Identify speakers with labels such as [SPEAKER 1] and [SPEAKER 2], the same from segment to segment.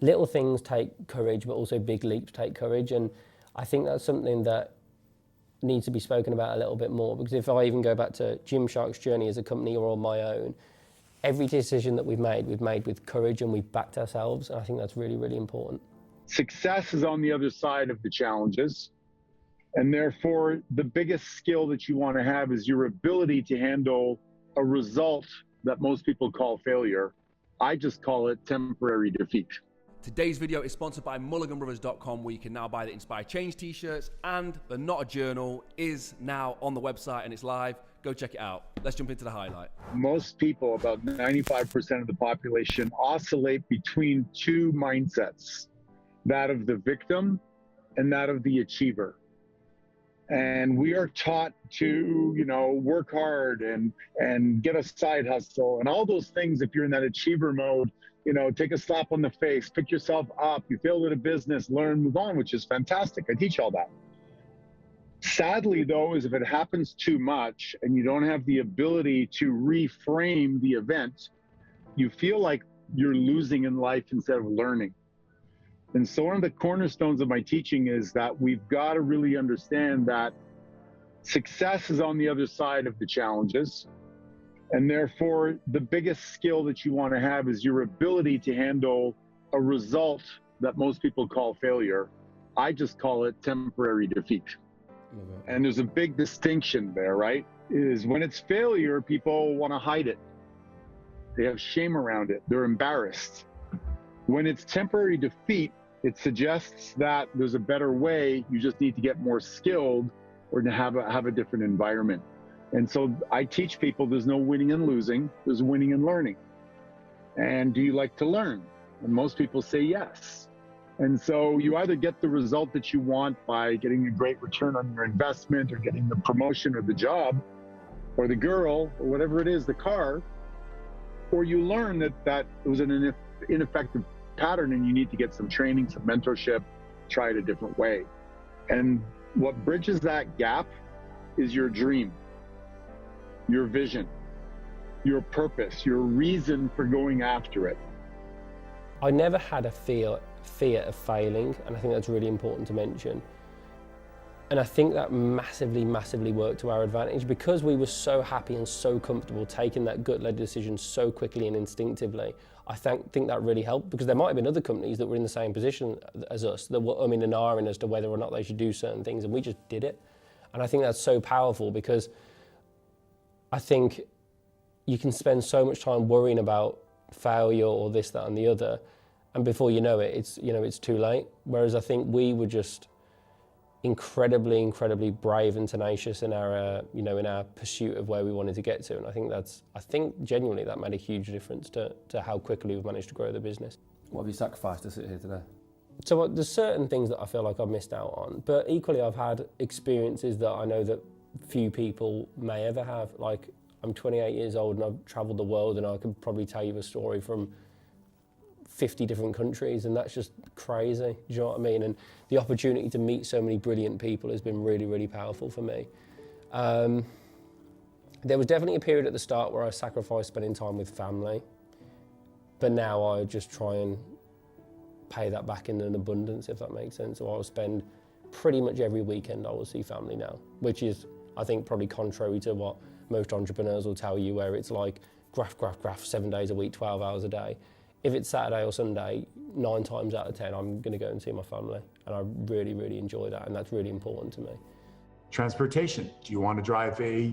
[SPEAKER 1] little things take courage, but also big leaps take courage. And I think that's something that needs to be spoken about a little bit more, because if I even go back to Gymshark's journey as a company or on my own, every decision that we've made with courage, and we've backed ourselves. And I think that's really, really important.
[SPEAKER 2] Success is on the other side of the challenges. And therefore, the biggest skill that you want to have is your ability to handle a result that most people call failure. I just call it temporary defeat.
[SPEAKER 3] Today's video is sponsored by mulliganbrothers.com, where you can now buy the Inspire Change t-shirts, and the Not a Journal is now on the website and it's live. Go check it out. Let's jump into the highlight.
[SPEAKER 2] Most people, about 95% of the population, oscillate between two mindsets, that of the victim and that of the achiever. And we are taught to, work hard and get a side hustle and all those things. If you're in that achiever mode, take a slap on the face, pick yourself up, you failed at a business, learn, move on, which is fantastic. I teach all that. Sadly, though, is if it happens too much and you don't have the ability to reframe the event, you feel like you're losing in life instead of learning. And so one of the cornerstones of my teaching is that we've got to really understand that success is on the other side of the challenges. And therefore, the biggest skill that you want to have is your ability to handle a result that most people call failure. I just call it temporary defeat. And there's a big distinction there, right? Is when it's failure, people want to hide it. They have shame around it. They're embarrassed. When it's temporary defeat, it suggests that there's a better way. You just need to get more skilled or to have a different environment. And so I teach people there's no winning and losing, there's winning and learning. And do you like to learn? And most people say yes. And so you either get the result that you want by getting a great return on your investment or getting the promotion or the job or the girl or whatever it is, the car, or you learn that it was an ineffective pattern and you need to get some training, some mentorship, try it a different way. And what bridges that gap is your dream, your vision, your purpose, your reason for going after it.
[SPEAKER 1] I never had a fear of failing, and I think that's really important to mention. And I think that massively worked to our advantage, because we were so happy and so comfortable taking that gut-led decision so quickly and instinctively. I think that really helped, because there might have been other companies that were in the same position as us that were umming and ahhing as to whether or not they should do certain things, and we just did it. And I think that's so powerful, because I think you can spend so much time worrying about failure or this, that, and the other, and before you know it, it's too late. Whereas I think we were just incredibly brave and tenacious in our pursuit of where we wanted to get to. And I think genuinely that made a huge difference to how quickly we've managed to grow the business.
[SPEAKER 3] What have you sacrificed to sit here today?
[SPEAKER 1] So there's certain things that I feel like I've missed out on, but equally I've had experiences that I know that few people may ever have. Like, I'm 28 years old and I've traveled the world, and I could probably tell you a story from 50 different countries, and that's just crazy. Do you know what I mean? And the opportunity to meet so many brilliant people has been really powerful for me. There was definitely a period at the start where I sacrificed spending time with family, but now I just try and pay that back in an abundance, if that makes sense. So I'll spend pretty much every weekend I will see family now, which is, I think, probably contrary to what most entrepreneurs will tell you, where it's like graph, 7 days a week, 12 hours a day. If it's Saturday or Sunday, 9 times out of 10, I'm going to go and see my family. And I really enjoy that. And that's really important to me.
[SPEAKER 4] Transportation. Do you want to drive a,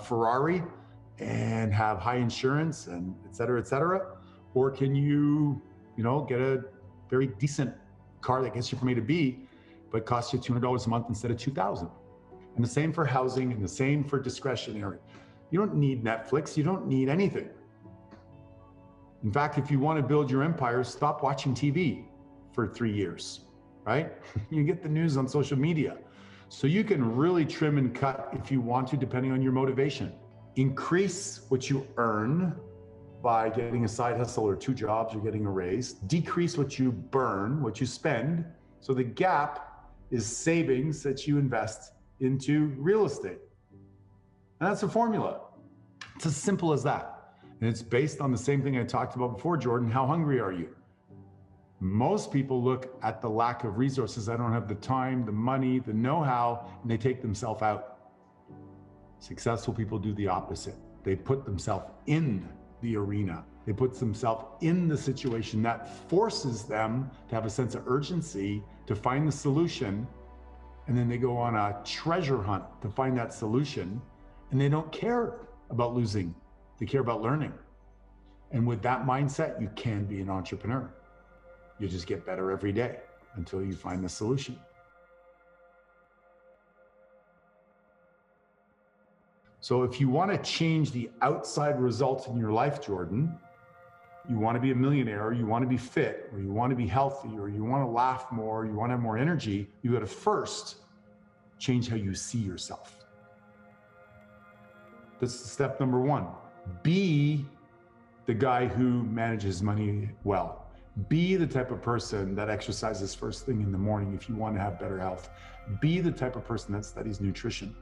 [SPEAKER 4] Ferrari and have high insurance and et cetera? Or can you, get a very decent car that gets you from A to B, but costs you $200 a month instead of $2,000? And the same for housing, and the same for discretionary. You don't need Netflix. You don't need anything. In fact, if you want to build your empire, stop watching TV for 3 years, right? You get the news on social media. So you can really trim and cut if you want to, depending on your motivation. Increase what you earn by getting a side hustle or 2 jobs or getting a raise. Decrease what you burn, what you spend. So the gap is savings that you invest into real estate. And that's a formula. It's as simple as that. And it's based on the same thing I talked about before, Jordan. How hungry are you? Most people look at the lack of resources. I don't have the time, the money, the know-how, and they take themselves out. Successful people do the opposite. They put themselves in the arena. They put themselves in the situation that forces them to have a sense of urgency to find the solution. And then they go on a treasure hunt to find that solution. And they don't care about losing. They care about learning. And with that mindset, you can be an entrepreneur. You just get better every day until you find the solution. So if you want to change the outside results in your life, Jordan, you want to be a millionaire, or you want to be fit, or you want to be healthy, or you want to laugh more, you want to have more energy, you got to first change how you see yourself. That's step number one. Be the guy who manages money well. Be the type of person that exercises first thing in the morning if you want to have better health. Be the type of person that studies nutrition.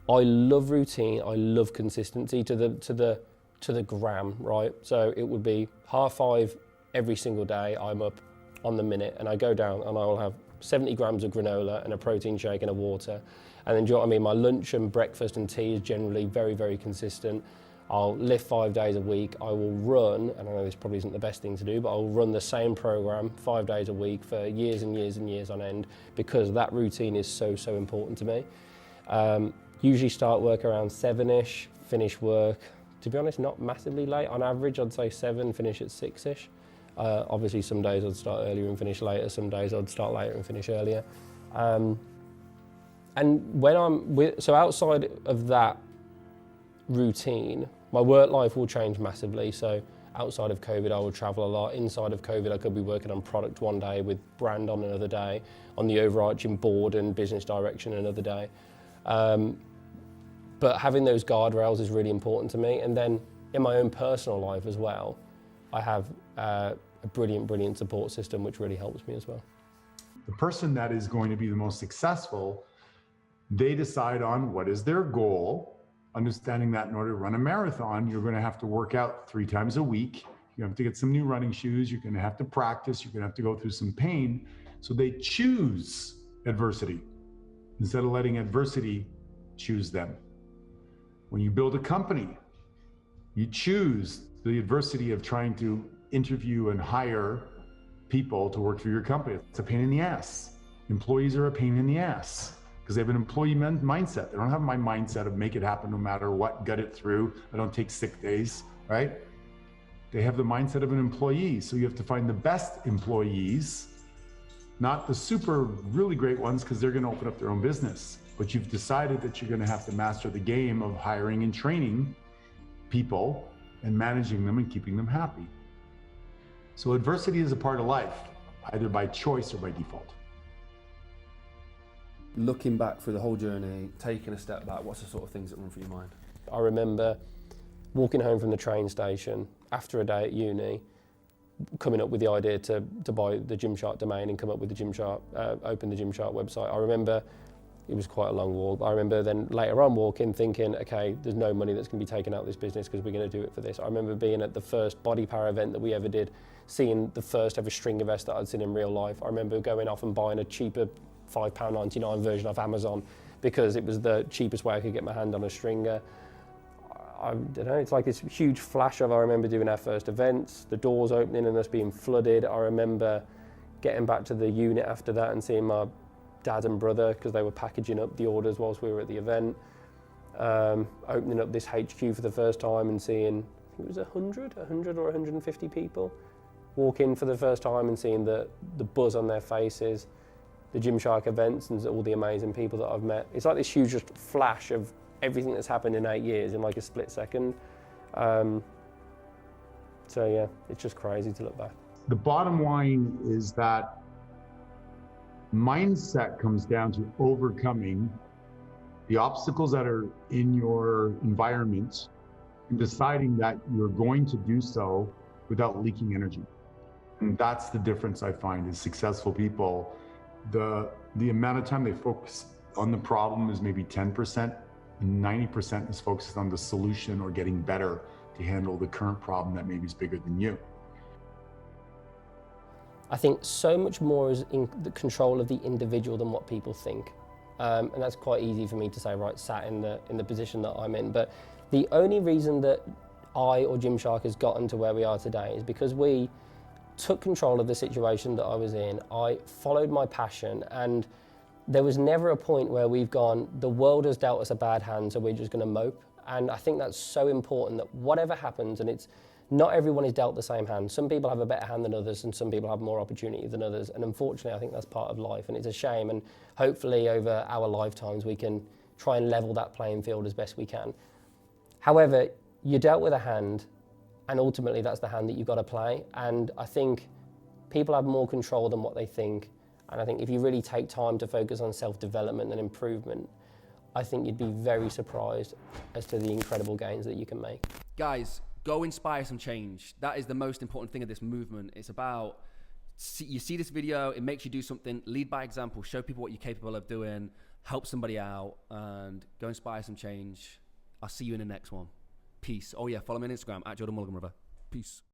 [SPEAKER 1] I love routine. I love consistency to the gram, right? So it would be 5:30 every single day. I'm up on the minute and I go down and I will have 70 grams of granola and a protein shake and a water. And then, do you know what I mean? My lunch and breakfast and tea is generally very, very consistent. I'll lift 5 days a week. I will run, and I know this probably isn't the best thing to do, but I'll run the same program 5 days a week for years and years and years on end, because that routine is so, so important to me. Usually start work around 7-ish, finish work, to be honest, not massively late. On average, I'd say 7, finish at 6-ish. Obviously, some days I'd start earlier and finish later. Some days I'd start later and finish earlier. And when so outside of that routine, my work life will change massively. So outside of COVID, I will travel a lot. Inside of COVID, I could be working on product one day with brand on another day, on the overarching board and business direction another day. But having those guardrails is really important to me. And then in my own personal life as well, I have a brilliant support system, which really helps me as well.
[SPEAKER 4] The person that is going to be the most successful, they decide on what is their goal, understanding that in order to run a marathon, you're going to have to work out 3 times a week. You have to get some new running shoes. You're going to have to practice. You're going to have to go through some pain. So they choose adversity instead of letting adversity choose them. When you build a company, you choose the adversity of trying to interview and hire people to work for your company. It's a pain in the ass. Employees are a pain in the ass because they have an employee mindset. They don't have my mindset of make it happen no matter what, gut it through. I don't take sick days, right? They have the mindset of an employee. So you have to find the best employees, not the super really great ones, because they're going to open up their own business. But you've decided that you're going to have to master the game of hiring and training people and managing them and keeping them happy. So adversity is a part of life, either by choice or by default.
[SPEAKER 3] Looking back through the whole journey, taking a step back, what's the sort of things that run through your mind?
[SPEAKER 1] I remember walking home from the train station after a day at uni, coming up with the idea to buy the Gymshark domain and come up with the Gymshark, open the Gymshark website. I remember it was quite a long walk. I remember then later on walking, thinking, okay, there's no money that's going to be taken out of this business because we're going to do it for this. I remember being at the first body power event that we ever did, seeing the first ever stringer vest that I'd seen in real life. I remember going off and buying a cheaper £5.99 version off Amazon because it was the cheapest way I could get my hand on a stringer. I don't know, it's like this huge flash of, I remember doing our first events, the doors opening and us being flooded. I remember getting back to the unit after that and seeing my dad and brother, because they were packaging up the orders whilst we were at the event, opening up this HQ for the first time and seeing, I think it was 100 or 150 people walk in for the first time and seeing the buzz on their faces, the Gymshark events and all the amazing people that I've met. It's like this huge just flash of everything that's happened in 8 years in like a split second. So yeah, it's just crazy to look back.
[SPEAKER 4] The bottom line is that mindset comes down to overcoming the obstacles that are in your environment and deciding that you're going to do so without leaking energy. And that's the difference I find is successful people. The amount of time they focus on the problem is maybe 10%, and 90% is focused on the solution or getting better to handle the current problem that maybe is bigger than you.
[SPEAKER 1] I think so much more is in the control of the individual than what people think. And that's quite easy for me to say, right, sat in the position that I'm in. But the only reason that I or Gymshark has gotten to where we are today is because we took control of the situation that I was in. I followed my passion, and there was never a point where we've gone, the world has dealt us a bad hand, so we're just going to mope. And I think that's so important, that whatever happens, and it's not everyone is dealt the same hand. Some people have a better hand than others, and some people have more opportunity than others. And unfortunately, I think that's part of life, and it's a shame. And hopefully over our lifetimes, we can try and level that playing field as best we can. However, you're dealt with a hand, and ultimately that's the hand that you've got to play. And I think people have more control than what they think. And I think if you really take time to focus on self-development and improvement, I think you'd be very surprised as to the incredible gains that you can make.
[SPEAKER 3] Guys, go inspire some change. That is the most important thing of this movement. It's about, you see this video, it makes you do something, lead by example, show people what you're capable of doing, help somebody out, and go inspire some change. I'll see you in the next one. Peace. Oh yeah, follow me on Instagram @JordanMulligan. Peace.